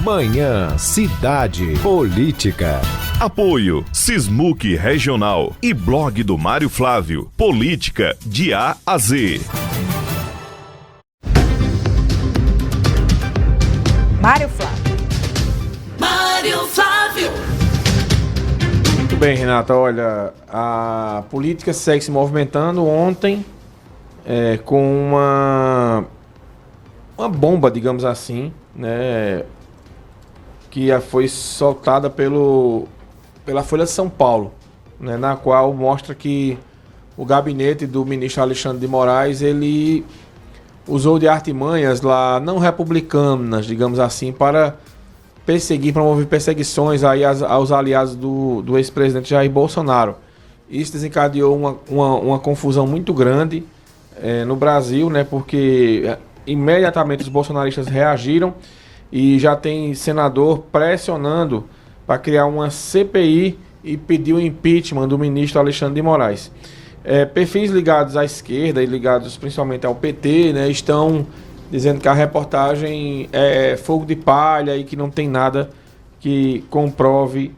Manhã Cidade Política. Apoio Sismuc Regional e blog do Mário Flávio. Política de A a Z. Mário Flávio. Mário Flávio. Muito bem, Renata. Olha, a política segue se movimentando ontem com uma bomba, digamos assim, né, que foi soltada pela Folha de São Paulo, né, na qual mostra que o gabinete do ministro Alexandre de Moraes, ele usou de artimanhas lá não republicanas, digamos assim, para promover perseguições aí aos aliados do ex-presidente Jair Bolsonaro. Isso desencadeou uma confusão muito grande no Brasil, né, porque imediatamente os bolsonaristas reagiram e já tem senador pressionando para criar uma CPI e pedir o impeachment do ministro Alexandre de Moraes. Perfis ligados à esquerda e ligados principalmente ao PT, né, estão dizendo que a reportagem é fogo de palha e que não tem nada que comprove,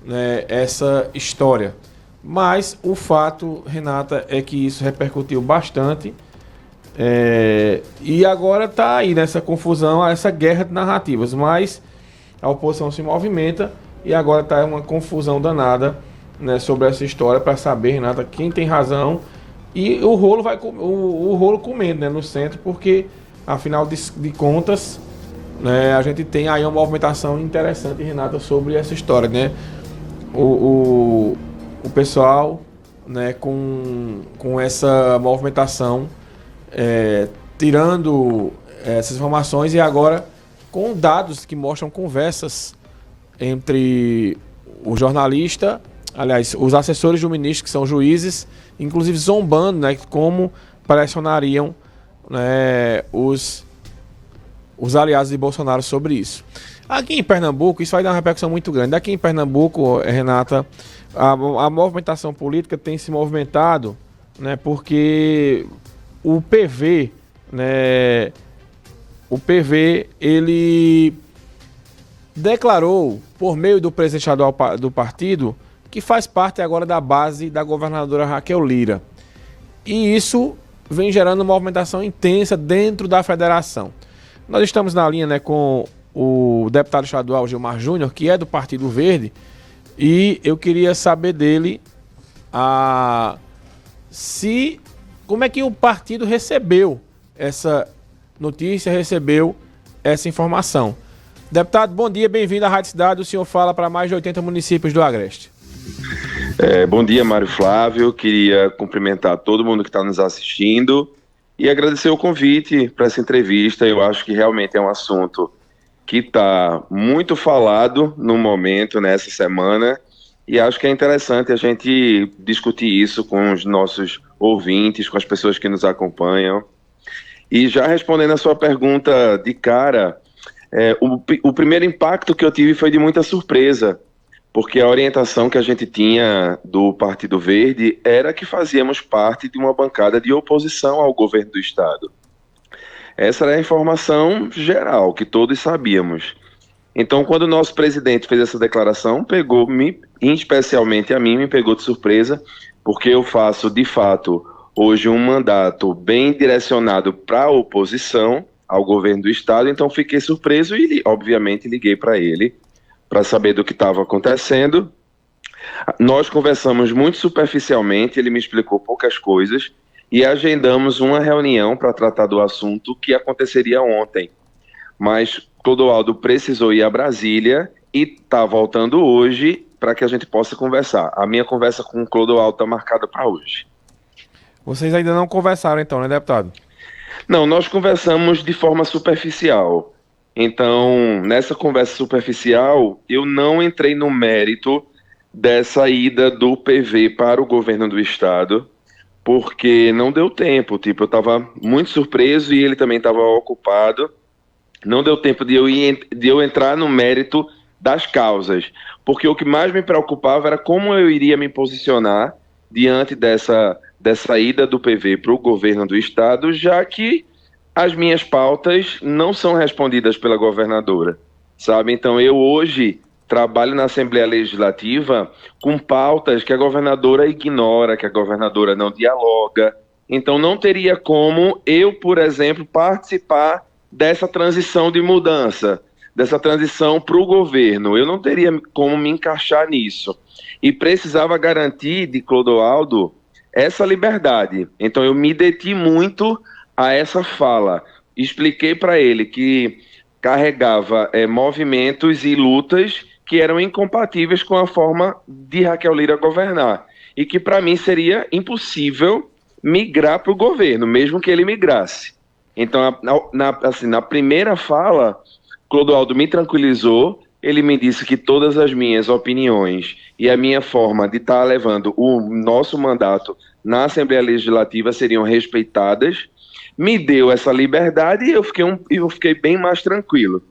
né, essa história. Mas o fato, Renata, é que isso repercutiu bastante. E agora está aí nessa confusão, essa guerra de narrativas, mas a oposição se movimenta e agora está uma confusão danada, né, sobre essa história para saber, Renata, quem tem razão, e o rolo comendo, né, no centro, porque afinal de contas, né, a gente tem aí uma movimentação interessante, Renata, sobre essa história, né? O pessoal, né, com essa movimentação, tirando essas informações e agora com dados que mostram conversas entre o jornalista, aliás, os assessores do ministro, que são juízes, inclusive zombando, né, como pressionariam, né, os aliados de Bolsonaro sobre isso. Aqui em Pernambuco, isso vai dar uma repercussão muito grande. Aqui em Pernambuco, Renata, a movimentação política tem se movimentado, né, porque o PV, né, ele declarou, por meio do presidente estadual do partido, que faz parte agora da base da governadora Raquel Lira. E isso vem gerando uma movimentação intensa dentro da federação. Nós estamos na linha, né, com o deputado estadual Gilmar Júnior, que é do Partido Verde, e eu queria saber dele como é que o partido recebeu essa notícia, recebeu essa informação. Deputado, bom dia, bem-vindo à Rádio Cidade. O senhor fala para mais de 80 municípios do Agreste. Bom dia, Mário Flávio. Queria cumprimentar todo mundo que está nos assistindo e agradecer o convite para essa entrevista. Eu acho que realmente é um assunto que está muito falado no momento, nessa semana, e acho que é interessante a gente discutir isso com os nossos ouvintes, com as pessoas que nos acompanham. E já respondendo a sua pergunta de cara, o primeiro impacto que eu tive foi de muita surpresa, porque a orientação que a gente tinha do Partido Verde era que fazíamos parte de uma bancada de oposição ao governo do Estado. Essa era a informação geral, que todos sabíamos. Então, quando o nosso presidente fez essa declaração, pegou-me, especialmente a mim, me pegou de surpresa, porque eu faço, de fato, hoje um mandato bem direcionado para a oposição ao governo do Estado, então fiquei surpreso e, obviamente, liguei para ele para saber do que estava acontecendo. Nós conversamos muito superficialmente, ele me explicou poucas coisas e agendamos uma reunião para tratar do assunto que aconteceria ontem. Mas Clodoaldo precisou ir a Brasília e está voltando hoje para que a gente possa conversar. A minha conversa com o Clodoaldo está marcada para hoje. Vocês ainda não conversaram então, né, deputado? Não, nós conversamos de forma superficial. Então, nessa conversa superficial, eu não entrei no mérito dessa ida do PV para o governo do Estado, porque não deu tempo. Tipo, eu estava muito surpreso e ele também estava ocupado. Não deu tempo de eu entrar no mérito das causas, porque o que mais me preocupava era como eu iria me posicionar diante dessa ida do PV para o governo do Estado, já que as minhas pautas não são respondidas pela governadora. sabe? Então eu hoje trabalho na Assembleia Legislativa com pautas que a governadora ignora, que a governadora não dialoga. Então não teria como eu, por exemplo, participar dessa transição de mudança, dessa transição para o governo. Eu não teria como me encaixar nisso. E precisava garantir de Clodoaldo essa liberdade. Então eu me deti muito a essa fala. Expliquei para ele que carregava movimentos e lutas que eram incompatíveis com a forma de Raquel Lira governar. E que para mim seria impossível migrar para o governo, mesmo que ele migrasse. Então, na primeira fala, Clodoaldo me tranquilizou. Ele me disse que todas as minhas opiniões e a minha forma de estar levando o nosso mandato na Assembleia Legislativa seriam respeitadas. Me deu essa liberdade e eu fiquei bem mais tranquilo.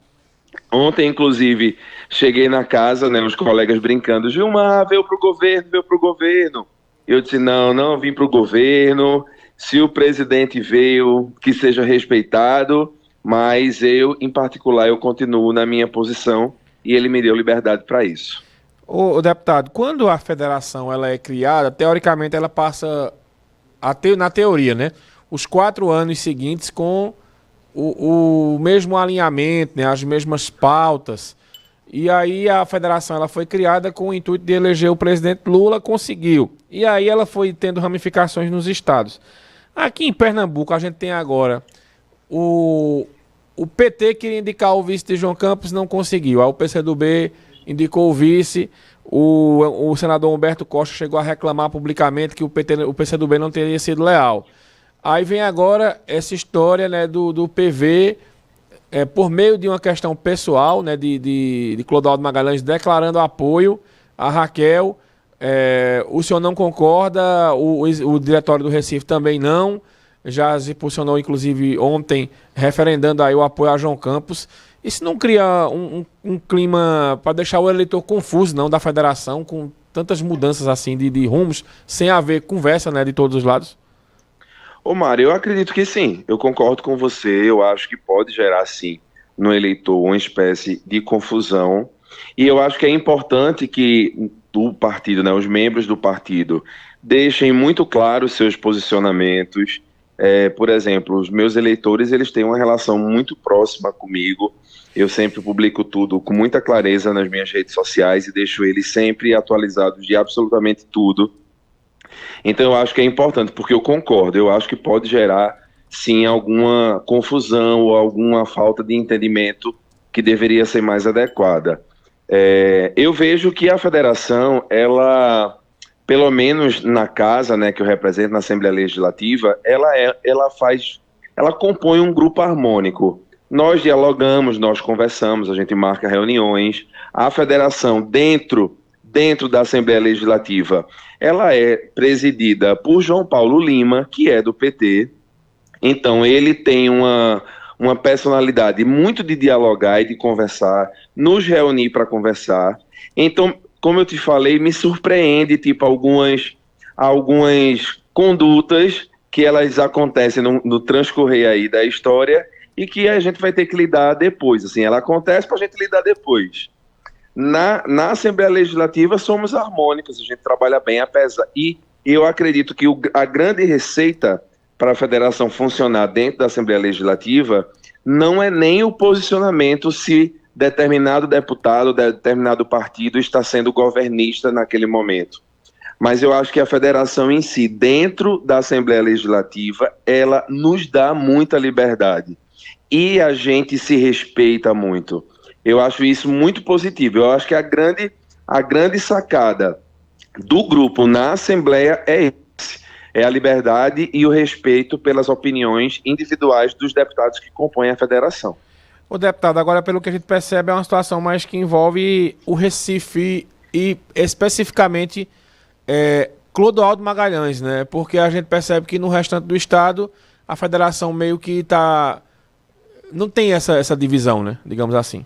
Ontem, inclusive, cheguei na casa, né, os colegas brincando, Gilmar, veio para o governo. Eu disse, não vim para o governo, se o presidente veio, que seja respeitado, mas eu, em particular, eu continuo na minha posição e ele me deu liberdade para isso. Ô, deputado, quando a federação ela é criada, teoricamente ela passa, na teoria, né, os 4 anos seguintes com o mesmo alinhamento, né, as mesmas pautas. E aí a federação ela foi criada com o intuito de eleger o presidente Lula, conseguiu. E aí ela foi tendo ramificações nos estados. Aqui em Pernambuco a gente tem agora o PT queria indicar o vice de João Campos, não conseguiu. Aí o PCdoB indicou o vice. O senador Humberto Costa chegou a reclamar publicamente que o PCdoB não teria sido leal. Aí vem agora essa história, né, do PV, por meio de uma questão pessoal, né, de Clodoaldo Magalhães declarando apoio a Raquel. O senhor não concorda, o diretório do Recife também não, já se posicionou inclusive ontem referendando aí o apoio a João Campos. Isso não cria um clima para deixar o eleitor confuso, não, da federação, com tantas mudanças assim de rumos, sem haver conversa, né, de todos os lados? Ô Mário, eu acredito que sim, eu concordo com você, eu acho que pode gerar sim no eleitor uma espécie de confusão, e eu acho que é importante que o partido, né, os membros do partido deixem muito claros seus posicionamentos. Por exemplo, os meus eleitores, eles têm uma relação muito próxima comigo, eu sempre publico tudo com muita clareza nas minhas redes sociais e deixo eles sempre atualizados de absolutamente tudo. Então eu acho que é importante, porque eu concordo, eu acho que pode gerar sim alguma confusão ou alguma falta de entendimento que deveria ser mais adequada. Eu vejo que a federação, ela, pelo menos na casa, né, que eu represento na Assembleia Legislativa, ela compõe um grupo harmônico. Nós dialogamos, nós conversamos, a gente marca reuniões. A federação dentro da Assembleia Legislativa, ela é presidida por João Paulo Lima, que é do PT. Então ele tem uma personalidade muito de dialogar e de conversar, nos reunir para conversar. Então, como eu te falei, me surpreende, tipo, algumas condutas que elas acontecem no transcorrer aí da história e que a gente vai ter que lidar depois. Assim, ela acontece para a gente lidar depois. Na Assembleia Legislativa somos harmônicos, a gente trabalha bem, e eu acredito que a grande receita para a federação funcionar dentro da Assembleia Legislativa não é nem o posicionamento se determinado deputado, determinado partido está sendo governista naquele momento. Mas eu acho que a federação em si, dentro da Assembleia Legislativa, ela nos dá muita liberdade. E a gente se respeita muito. Eu acho isso muito positivo. Eu acho que a grande sacada do grupo na Assembleia é a liberdade e o respeito pelas opiniões individuais dos deputados que compõem a federação. O deputado, agora pelo que a gente percebe, é uma situação mais que envolve o Recife e especificamente Clodoaldo Magalhães, né? Porque a gente percebe que no restante do estado a federação meio que não tem essa divisão, né? Digamos assim.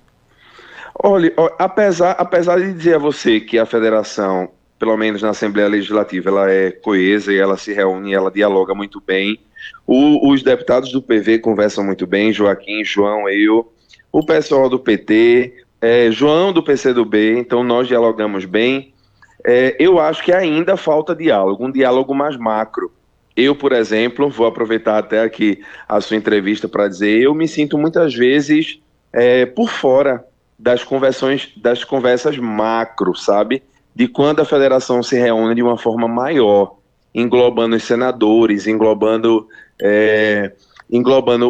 Olha, apesar de dizer a você que a federação, pelo menos na Assembleia Legislativa, ela é coesa e ela se reúne, ela dialoga muito bem. Os deputados do PV conversam muito bem, Joaquim, João, eu, o pessoal do PT, João do PCdoB, então nós dialogamos bem. Eu acho que ainda falta diálogo, um diálogo mais macro. Eu, por exemplo, vou aproveitar até aqui a sua entrevista para dizer, eu me sinto muitas vezes por fora das conversas macro, sabe? De quando a federação se reúne de uma forma maior, englobando os senadores, englobando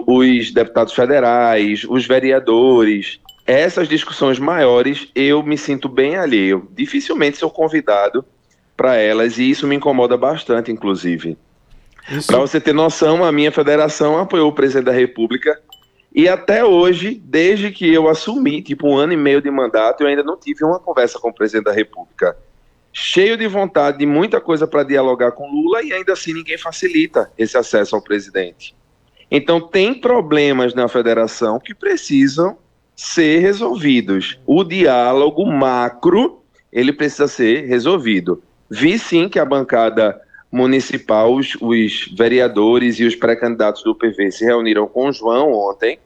os deputados federais, os vereadores. Essas discussões maiores, eu me sinto bem alheio. Dificilmente sou convidado para elas e isso me incomoda bastante, inclusive. Para você ter noção, a minha federação apoiou o presidente da República e até hoje, desde que eu assumi, tipo 1 ano e meio de mandato, eu ainda não tive uma conversa com o presidente da República. Cheio de vontade, de muita coisa para dialogar com Lula e ainda assim ninguém facilita esse acesso ao presidente. Então tem problemas na federação que precisam ser resolvidos. O diálogo macro, ele precisa ser resolvido. Vi sim que a bancada municipal, os vereadores e os pré-candidatos do PV se reuniram com o João ontem.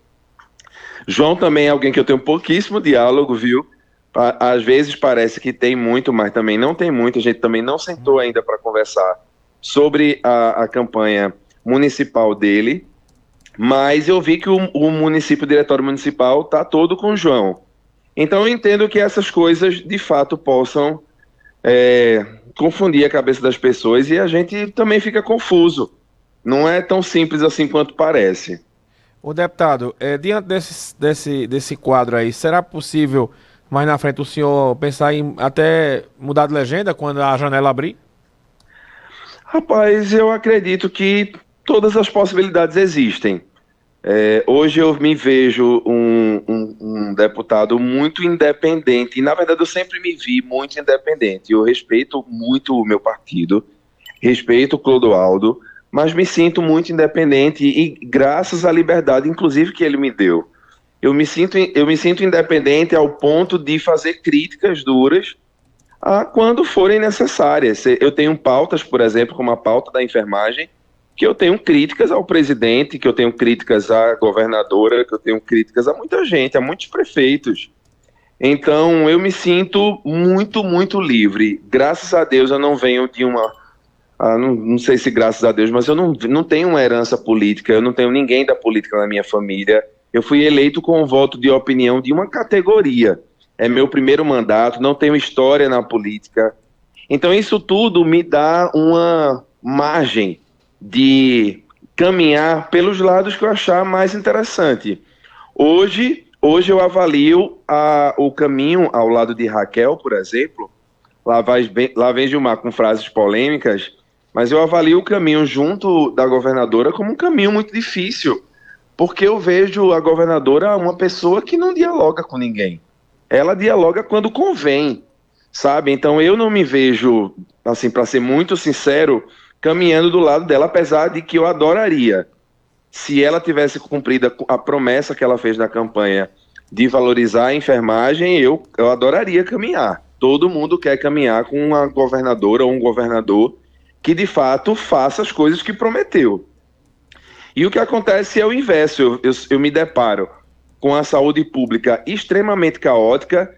João também é alguém que eu tenho pouquíssimo diálogo, viu? Às vezes parece que tem muito, mas também não tem muito. A gente também não sentou ainda para conversar sobre a campanha municipal dele, mas eu vi que o município, o diretório municipal, está todo com o João. Então eu entendo que essas coisas, de fato, possam confundir a cabeça das pessoas e a gente também fica confuso. Não é tão simples assim quanto parece. O deputado, diante desse quadro aí, será possível mais na frente o senhor pensar em até mudar de legenda quando a janela abrir? Rapaz, eu acredito que todas as possibilidades existem. Hoje eu me vejo um deputado muito independente, e na verdade eu sempre me vi muito independente. Eu respeito muito o meu partido, respeito o Clodoaldo, mas me sinto muito independente e graças à liberdade, inclusive, que ele me deu. Eu me sinto independente ao ponto de fazer críticas duras quando forem necessárias. Eu tenho pautas, por exemplo, como a pauta da enfermagem, que eu tenho críticas ao presidente, que eu tenho críticas à governadora, que eu tenho críticas a muita gente, a muitos prefeitos. Então, eu me sinto muito, muito livre. Graças a Deus, eu não venho de uma... não sei se graças a Deus, mas eu não tenho uma herança política, eu não tenho ninguém da política na minha família. Eu fui eleito com um voto de opinião de uma categoria. É meu primeiro mandato, não tenho história na política. Então, isso tudo me dá uma margem de caminhar pelos lados que eu achar mais interessante. Hoje eu avalio o caminho ao lado de Raquel, por exemplo. Lá vem Gilmar com frases polêmicas, mas eu avalio o caminho junto da governadora como um caminho muito difícil, porque eu vejo a governadora uma pessoa que não dialoga com ninguém. Ela dialoga quando convém, sabe? Então eu não me vejo, assim, para ser muito sincero, caminhando do lado dela, apesar de que eu adoraria. Se ela tivesse cumprido a promessa que ela fez na campanha de valorizar a enfermagem, eu adoraria caminhar. Todo mundo quer caminhar com uma governadora ou um governador que, de fato, faça as coisas que prometeu. E o que acontece é o inverso. Eu me deparo com a saúde pública extremamente caótica.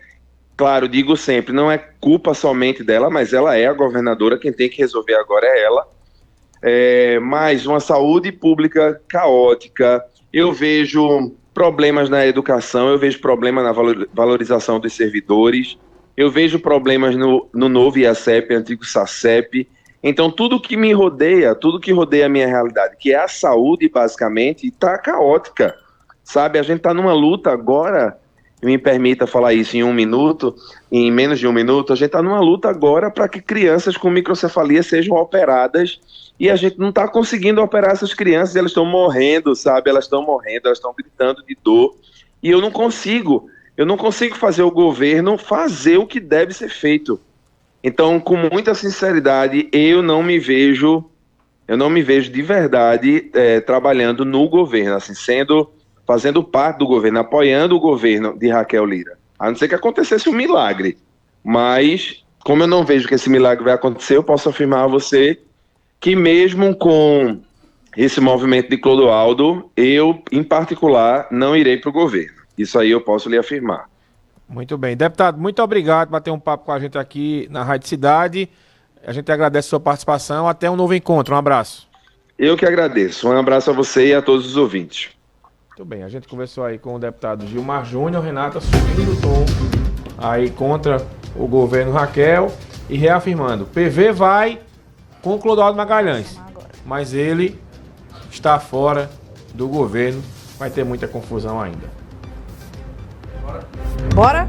Claro, digo sempre, não é culpa somente dela, mas ela é a governadora, quem tem que resolver agora é ela. Mas uma saúde pública caótica, eu vejo problemas na educação, eu vejo problemas na valorização dos servidores, eu vejo problemas no novo IACEP, antigo SACEP. Então tudo que me rodeia, tudo que rodeia a minha realidade, que é a saúde basicamente, está caótica, sabe? A gente está numa luta agora, me permita falar isso em menos de um minuto, a gente está numa luta agora para que crianças com microcefalia sejam operadas e a gente não está conseguindo operar essas crianças, elas estão morrendo, sabe? Elas estão morrendo, elas estão gritando de dor e eu não consigo fazer o governo fazer o que deve ser feito. Então, com muita sinceridade, eu não me vejo de verdade trabalhando no governo, assim, fazendo parte do governo, apoiando o governo de Raquel Lira. A não ser que acontecesse um milagre. Mas, como eu não vejo que esse milagre vai acontecer, eu posso afirmar a você que mesmo com esse movimento de Clodoaldo, eu, em particular, não irei para o governo. Isso aí eu posso lhe afirmar. Muito bem. Deputado, muito obrigado por bater um papo com a gente aqui na Rádio Cidade. A gente agradece a sua participação. Até um novo encontro. Um abraço. Eu que agradeço. Um abraço a você e a todos os ouvintes. Muito bem. A gente conversou aí com o deputado Gilmar Júnior. Renata subindo o tom aí contra o governo Raquel e reafirmando. PV vai com o Clodoaldo Magalhães, mas ele está fora do governo. Vai ter muita confusão ainda. Bora?